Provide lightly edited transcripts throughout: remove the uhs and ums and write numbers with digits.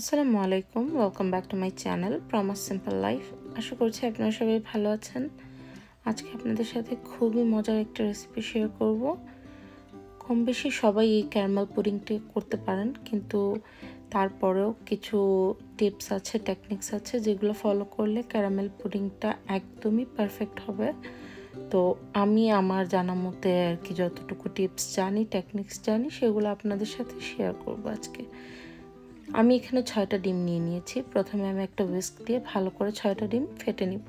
আসসালামু আলাইকুম, welcome back to my channel প্রমাস সিম্পল লাইফ। আশা করছি আপনারা সবাই ভালো আছেন। আজকে আপনাদের সাথে খুবই মজার একটা রেসিপি শেয়ার করব। কম বেশি সবাই এই ক্যারামেল পুডিংটি করতে পারেন, কিন্তু তারপরেও কিছু টিপস আছে, টেকনিক্স আছে যেগুলো ফলো করলে ক্যারামেল পুডিংটা একদমই পারফেক্ট হবে। তো আমি আমার জানা মতে আর কি যতটুকু টিপস জানি, টেকনিক্স জানি, সেগুলো আপনাদের সাথে শেয়ার করব আজকে। আমি এখানে 6টা ডিম নিয়ে নিয়েছি। প্রথমে আমি একটা হুইস্ক দিয়ে ভালো করে 6টা ডিম ফেটে নিব।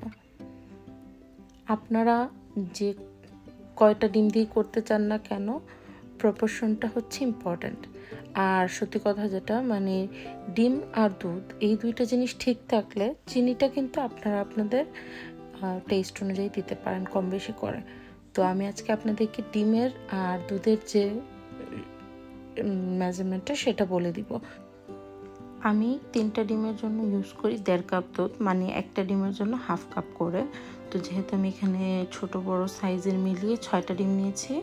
আপনারা যে কয়টা ডিম দিয়ে করতে চান না কেন, প্রপোর্শনটা হচ্ছে ইম্পর্ট্যান্ট। আর সত্যি কথা যেটা, মানে ডিম আর দুধ এই দুইটা জিনিস ঠিক থাকলে চিনিটা কিন্তু আপনারা আপনাদের টেস্ট অনুযায়ী দিতে পারেন, কম বেশি করে। তো আমি আজকে আপনাদেরকে ডিমের আর দুধের যে মেজারমেন্টটা সেটা বলে দিব। আমি 3টা ডিমের জন্য ইউজ করি 1.5 কাপ দুধ, মানে একটা ডিমের জন্য হাফ কাপ করে। তো যেহেতু আমি এখানে ছোট বড় সাইজের মিলিয়ে 6টা ডিম নিয়েছি,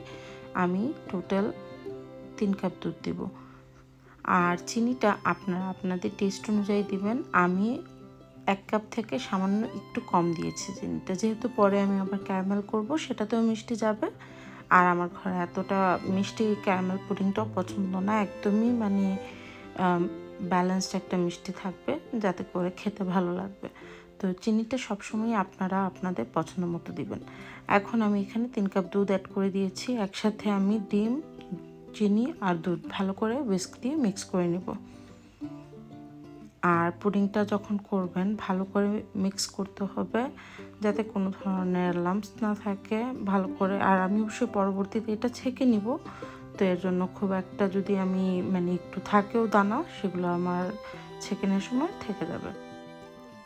আমি টোটাল 3 কাপ দুধ দেব। আর চিনিটা আপনারা আপনাদের টেস্ট অনুযায়ী দিবেন। আমি 1 কাপ থেকে সামান্য একটু কম দিয়েছি চিনিটা, যেহেতু পরে আমি আবার ক্যারামেল করব, সেটাতেও মিষ্টি যাবে। আর আমার ঘরে এতটা মিষ্টি ক্যারামেল পুডিংটাও পছন্দ না, একদমই মানে ব্যালেন্সড একটা মিষ্টি থাকবে, যাতে করে খেতে ভালো লাগবে। তো চিনিটা সবসময় আপনারা আপনাদের পছন্দ মতো দিবেন। এখন আমি এখানে 3 কাপ দুধ অ্যাড করে দিয়েছি। একসাথে আমি ডিম, চিনি আর দুধ ভালো করে হুইস্ক দিয়ে মিক্স করে নেব। আর পুডিংটা যখন করবেন ভালো করে মিক্স করতে হবে, যাতে কোনো ধরনের লাম্পস না থাকে ভালো করে। আর আমি অবশ্যই পরবর্তীতে এটা ছেঁকে নিব, তো এর জন্য খুব একটা যদি আমি মানে একটু থাকেও দানা, সেগুলো আমার ছেঁকানোর সময় থেকে যাবে।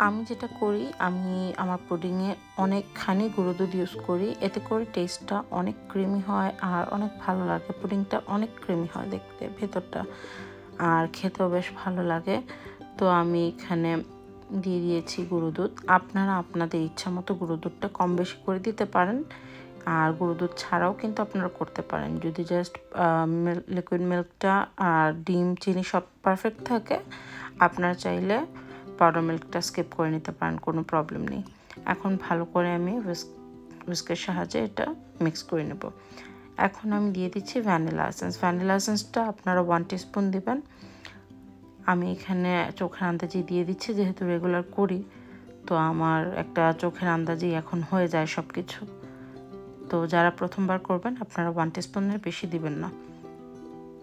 আমি যেটা করি, আমি আমার পুডিংয়ে অনেকখানি গুঁড়ো দুধ ইউজ করি, এতে করে টেস্টটা অনেক ক্রিমি হয় আর অনেক ভালো লাগে। পুডিংটা অনেক ক্রিমি হয় দেখতে ভেতরটা, আর খেতেও বেশ ভালো লাগে। তো আমি এখানে দিয়ে দিয়েছি গুঁড়ো দুধ। আপনারা আপনাদের ইচ্ছা মতো গুঁড়ো দুধটা কম বেশি করে দিতে পারেন, আর গুঁড়ো দুধ ছাড়াও কিন্তু আপনারা করতে পারেন। যদি জাস্ট লিকুইড মিল্কটা আর ডিম চিনি সব পারফেক্ট থাকে, আপনারা চাইলে পাউডার মিল্কটা স্কিপ করে নিতে পারেন, কোনো প্রবলেম নেই। এখন ভালো করে আমি হুইস্কের সাহায্যে এটা মিক্স করে নেব। এখন আমি দিয়ে দিচ্ছি ভ্যানিলা এসেন্স। ভ্যানিলা এসেন্সটা আপনারা 1 টিস্পুন দিবেন। আমি এখানে চোখের আন্দাজে দিয়ে দিচ্ছি, যেহেতু রেগুলার করি, তো আমার একটা চোখের আন্দাজেই এখন হয়ে যায় সব কিছু। তো যারা প্রথমবার করবেন আপনারা 1 টিস্পুনের বেশি দিবেন না।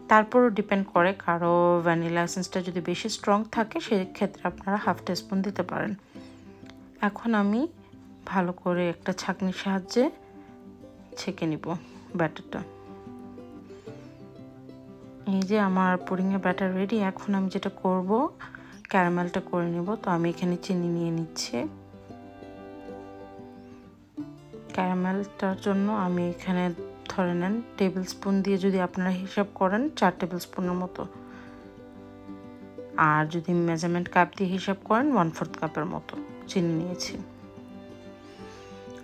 তারপরও ডিপেন্ড করে, কারো ভ্যানিলা এসেন্সটা যদি বেশি স্ট্রং থাকে সেক্ষেত্রে আপনারা হাফ টিস্পুন দিতে পারেন। এখন আমি ভালো করে একটা ছাঁকনির সাহায্যে ছেঁকে নিব ব্যাটারটা। এই যে আমার পুডিংয়ের ব্যাটার রেডি। এখন আমি যেটা করব, ক্যারামেলটা করে নেব। তো আমি এখানে চিনি নিয়ে নিচ্ছি। ক্যারামেলটার জন্য আমি এখানে ধরে নেন টেবিল স্পুন দিয়ে, যদি আপনারা হিসাব করেন 4 টেবিল স্পুনের মতো, আর যদি মেজারমেন্ট কাপ দিয়ে হিসাব করেন 1/4 কাপের মতো চিনি নিয়েছি।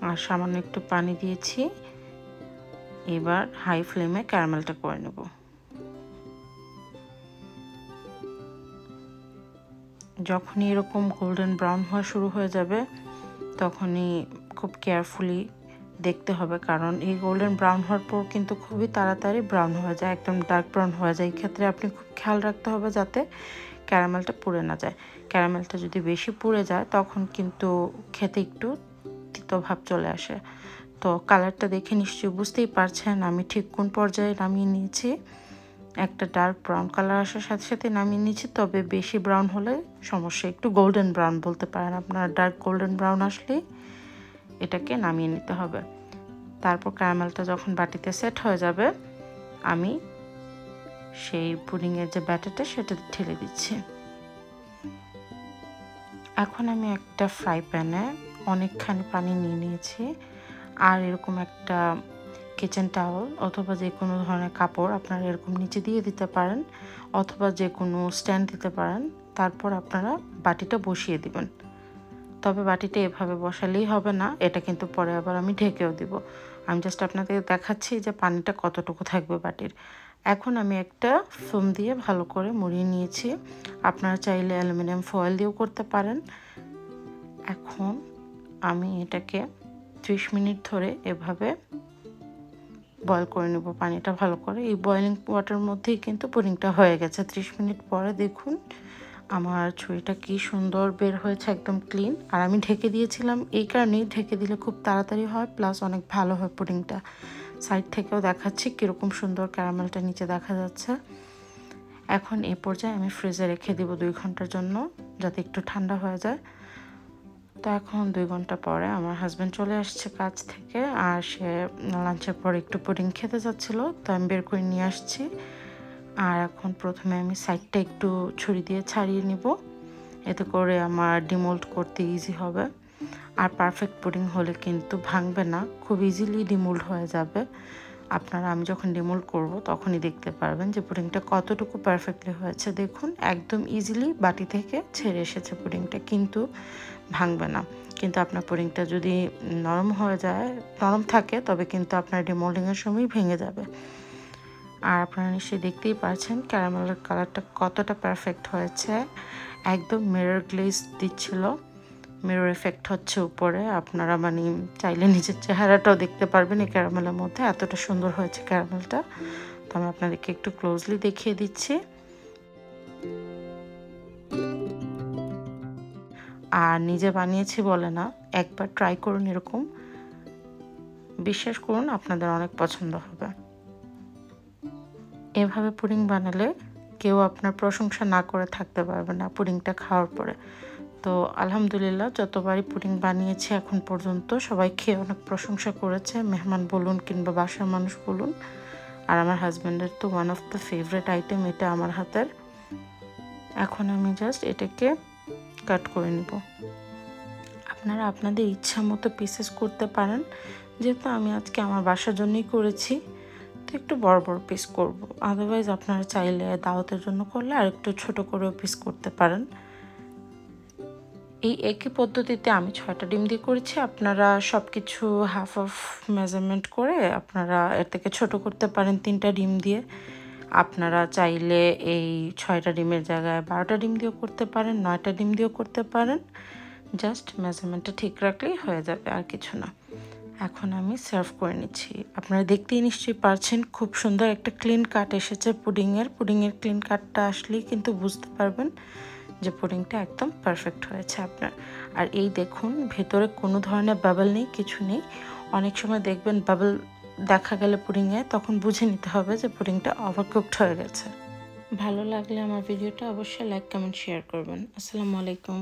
আর সামান্য একটু পানি দিয়েছি। এবার হাই ফ্লেমে ক্যারামেলটা করে নেব। যখনই এরকম গোল্ডেন ব্রাউন হওয়া শুরু হয়ে যাবে, তখনই খুব কেয়ারফুলি দেখতে হবে, কারণ এই গোল্ডেন ব্রাউন হওয়ার পর কিন্তু খুবই তাড়াতাড়ি ব্রাউন হয়ে যায়, একদম ডার্ক ব্রাউন হয়ে যায়। এই ক্ষেত্রে আপনি খুব খেয়াল রাখতে হবে যাতে ক্যারামেলটা পুড়ে না যায়। ক্যারামেলটা যদি বেশি পুড়ে যায় তখন কিন্তু খেতে একটু তিতো ভাব চলে আসে। তো কালারটা দেখে নিশ্চয়ই বুঝতেই পারছেন আমি ঠিক কোন পর্যায়ে নামিয়ে নিয়েছি। একটা ডার্ক ব্রাউন কালার আসার সাথে সাথে নামিয়ে নিয়েছি, তবে বেশি ব্রাউন হলে সমস্যা, একটু গোল্ডেন ব্রাউন বলতে পারেন আপনারা। ডার্ক গোল্ডেন ব্রাউন আসলেই এটাকে নামিয়ে নিতে হবে। তারপর ক্যারামেলটা যখন বাটিতে সেট হয়ে যাবে, আমি সেই পুডিংয়ের যে ব্যাটারটা সেটা ঢেলে দিচ্ছি। এখন আমি একটা ফ্রাই প্যানে অনেকখানি পানি নিয়ে নিয়েছি, আর এরকম একটা কিচেন টাওয়াল অথবা যে কোনো ধরনের কাপড় আপনারা এরকম নিচে দিয়ে দিতে পারেন, অথবা যে কোনো স্ট্যান্ড দিতে পারেন। তারপর আপনারা বাটিটা বসিয়ে দিবেন। তবে বাটিটা এভাবে বসালেই হবে না, এটা কিন্তু পরে আবার আমি ঢেকেও দিব। আমি জাস্ট আপনাদের দেখাচ্ছি যে পানিটা কতটুকু থাকবে বাটির। এখন আমি একটা ফোম দিয়ে ভালো করে মুড়িয়ে নিয়েছি। আপনারা চাইলে অ্যালুমিনিয়াম ফয়েল দিয়েও করতে পারেন। এখন আমি এটাকে 30 মিনিট ধরে এভাবে বয়েল করে নেব পানিটা ভালো করে। এই বয়েলিং ওয়াটার মধ্যেই কিন্তু পুডিংটা হয়ে গেছে। 30 মিনিট পরে দেখুন আমার ছুরিটা কি সুন্দর বের হয়েছে, একদম ক্লিন। আর আমি ঢেকে দিয়েছিলাম এই কারণেই, ঢেকে দিলে খুব তাড়াতাড়ি হয়, প্লাস অনেক ভালো হয় পুডিংটা। সাইড থেকেও দেখাচ্ছি কীরকম সুন্দর ক্যারামেলটা নিচে দেখা যাচ্ছে। এখন এই পর্যায়ে আমি ফ্রিজে রেখে দেবো 2 ঘন্টার জন্য, যাতে একটু ঠান্ডা হয়ে যায়। তো এখন 2 ঘন্টা পরে আমার হাজব্যান্ড চলে আসছে কাজ থেকে, আর সে লাঞ্চের পর একটু পুডিং খেতে যাচ্ছিলো, তো আমি বের করে নিয়ে আসছি। আর এখন প্রথমে আমি সাইডটা একটু ছুরি দিয়ে ছাড়িয়ে নিব, এতে করে আমার ডিমোল্ড করতে ইজি হবে। আর পারফেক্ট পুডিং হলে কিন্তু ভাঙবে না, খুব ইজিলি ডিমোল্ড হয়ে যাবে। আপনারা আমি যখন ডিমোল্ড করব তখনই দেখতে পারবেন যে পুডিংটা কতটুকু পারফেক্টলি হয়েছে। দেখুন একদম ইজিলি বাটি থেকে ছেড়ে এসেছে পুডিংটা, কিন্তু ভাঙবে না। কিন্তু আপনার পুডিংটা যদি নরম হয়ে যায়, নরম থাকে, তবে কিন্তু আপনার ডিমোল্ডিংয়ের সময় ভেঙে যাবে। আর আপনারা নিশ্চয়ই দেখতেই পাচ্ছেন ক্যারামেলের কালারটা কতটা পারফেক্ট হয়েছে, একদম মিরর গ্লেজ দিচ্ছিল, মিরর এফেক্ট হচ্ছে উপরে। আপনারা মানে চাইলে নিজের চেহারাটাও দেখতে পারবেন এই ক্যারামেলের মধ্যে, এতটা সুন্দর হয়েছে ক্যারামেলটা। তো আমি আপনাদেরকে একটু ক্লোজলি দেখিয়ে দিচ্ছি। আর নিজে বানিয়েছি বলে না, একবার ট্রাই করুন এরকম, বিশ্বাস করুন আপনাদের অনেক পছন্দ হবে। এভাবে পুডিং বানালে কেউ আপনার প্রশংসা না করে থাকতে পারবে না পুডিংটা খাওয়ার পরে। তো আলহামদুলিল্লাহ যতবারই পুডিং বানিয়েছি এখন পর্যন্ত সবাই খেয়ে অনেক প্রশংসা করেছে, মেহমান বলুন কিংবা বাসার মানুষ বলুন। আর আমার হাজব্যান্ডের তো one of the favourite item এটা আমার হাতের। এখন আমি জাস্ট এটাকে কাট করে নিব। আপনারা আপনাদের ইচ্ছা মতো পিসেস করতে পারেন, যেহেতু আমি আজকে আমার বাসার জন্যই করেছি তো একটু বড় বড় পিস করব। আদারওয়াইজ আপনারা চাইলে দাওয়াতের জন্য করলে আর একটু ছোট করেও পিস করতে পারেন। এই একই পদ্ধতিতে আমি 6টা ডিম দিয়ে করেছি। আপনারা সব কিছু হাফ অফ মেজারমেন্ট করে আপনারা এর থেকে ছোট করতে পারেন 3টা ডিম দিয়ে। আপনারা চাইলে এই 6টা ডিমের জায়গায় 12টা ডিম দিয়েও করতে পারেন, 9টা ডিম দিয়েও করতে পারেন। জাস্ট মেজারমেন্টটা ঠিক রাখলেই হয়ে যাবে, আর কিছু না। এখন আমি সার্ভ করে নিচ্ছি। আপনারা দেখতেই নিশ্চয়ই পারছেন খুব সুন্দর একটা ক্লিন কাট এসেছে পুডিংয়ের ক্লিন কাটটা আসলেই কিন্তু বুঝতে পারবেন যে পুডিংটা একদম পারফেক্ট হয়েছে আপনার। আর এই দেখুন ভেতরে কোনো ধরনের বাবল নেই, কিছু নেই। অনেক সময় দেখবেন বাবল দেখা গেলে পুডিংয়ে, তখন বুঝে নিতে হবে যে পুডিংটা ওভারকুকড হয়ে গেছে। ভালো লাগলে আমার ভিডিওটা অবশ্যই লাইক কমেন্ট শেয়ার করবেন। আসসালামু আলাইকুম।